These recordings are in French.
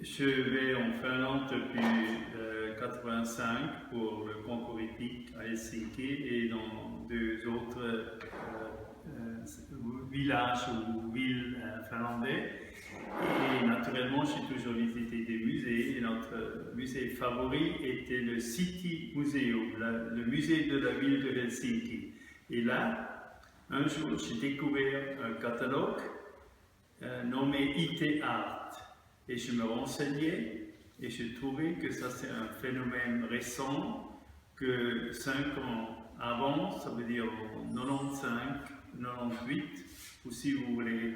Je vais en Finlande depuis 85 pour le concours hippique à Helsinki et dans deux autres villages ou villes finlandais. Et naturellement, j'ai toujours visité des musées. Et notre musée favori était le City Museum, le musée de la ville de Helsinki. Et là, un jour, j'ai découvert un catalogue nommé IT Art. Et je me renseignais et je trouvais que ça c'est un phénomène récent, que 5 ans avant, ça veut dire en 95, 98, ou si vous voulez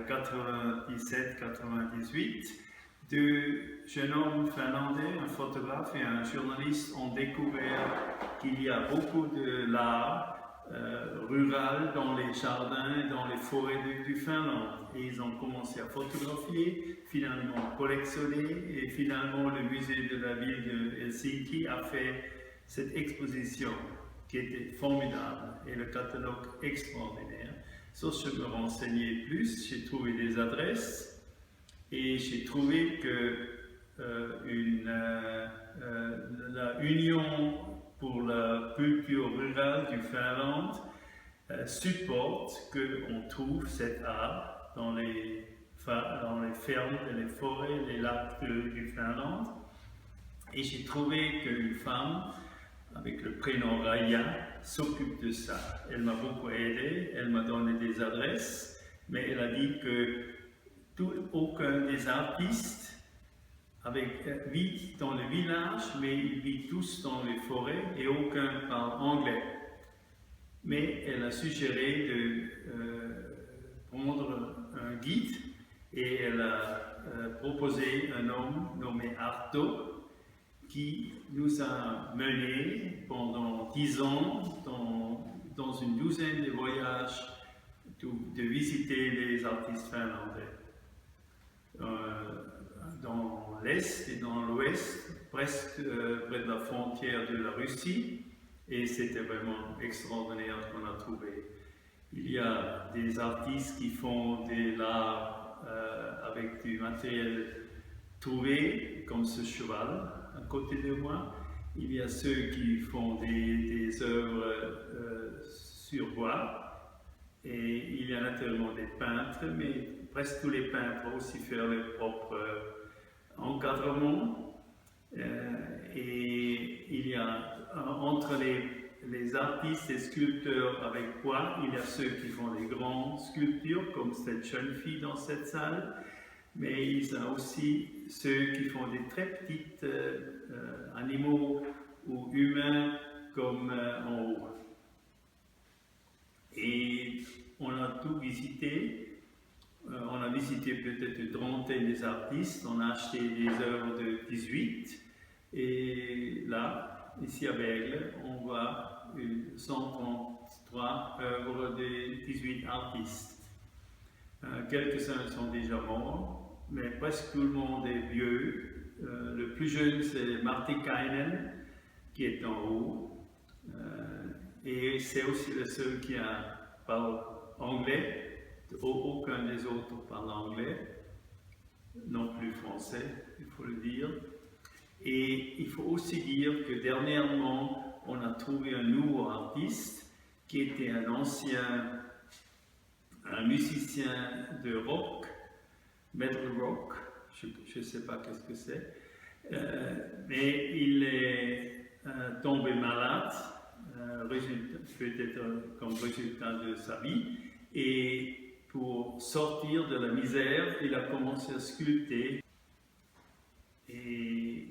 97, 98, deux jeunes hommes finlandais, un photographe et un journaliste ont découvert qu'il y a beaucoup de l'art rural dans les jardins et dans les forêts du Finlande. Et ils ont commencé à photographier, finalement collectionner, et finalement le musée de la ville de Helsinki a fait cette exposition qui était formidable et le catalogue extraordinaire. Sauf que je me renseignais plus, j'ai trouvé des adresses et j'ai trouvé que la Union pour la culture rurale du Finlande supporte qu'on trouve cet art dans les fermes, les forêts, les lacs du Finlande. Et j'ai trouvé qu'une femme avec le prénom Raija s'occupe de ça. Elle m'a beaucoup aidé, elle m'a donné des adresses, mais elle a dit que aucun des artistes vit dans le village, mais ils vivent tous dans les forêts et aucun parle anglais. Mais elle a suggéré de prendre un guide et elle a proposé un homme nommé Arto qui nous a menés pendant 10 ans dans une douzaine de voyages de visiter les artistes finlandais. Dans l'Est et dans l'Ouest, presque près de la frontière de la Russie, et c'était vraiment extraordinaire ce qu'on a trouvé. Il y a des artistes qui font de l'art avec du matériel trouvé, comme ce cheval à côté de moi. Il y a ceux qui font des œuvres sur bois, et il y a naturellement des peintres, mais presque tous les peintres vont aussi faire leur propre encadrement. Et il y a entre les artistes et sculpteurs avec bois, il y a ceux qui font des grandes sculptures, comme cette jeune fille dans cette salle, mais il y a aussi ceux qui font des très petits animaux ou humains comme en haut. Et on a tout visité. On a visité peut-être une trentaine des artistes, on a acheté des œuvres de 18, et là, ici à Bègle, on voit 133 œuvres de 18 artistes. Quelques-uns sont déjà morts, mais presque tout le monde est vieux. Le plus jeune, c'est Martikainen, qui est en haut, et c'est aussi le seul qui parle anglais. Aucun des autres parle anglais, non plus français, il faut le dire. Et il faut aussi dire que dernièrement, on a trouvé un nouveau artiste qui était un musicien de rock, metal rock, je ne sais pas qu'est-ce que c'est, mais il est tombé malade, peut-être comme résultat de sa vie, et pour sortir de la misère, il a commencé à sculpter. Et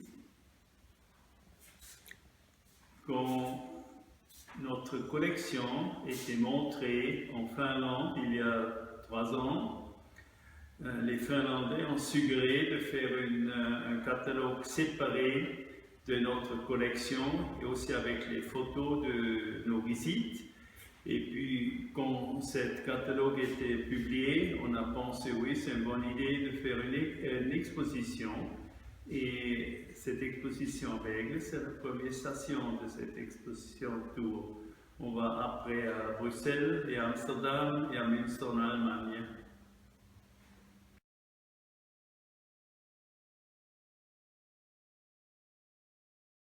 quand notre collection était montrée en Finlande il y a 3 ans, les Finlandais ont suggéré de faire un catalogue séparé de notre collection et aussi avec les photos de nos visites. Et puis, quand ce catalogue était publié, on a pensé, oui, c'est une bonne idée de faire une exposition. Et cette exposition à Bègle, c'est la première station de cette exposition tour. On va après à Bruxelles et à Amsterdam et à Münster en Allemagne.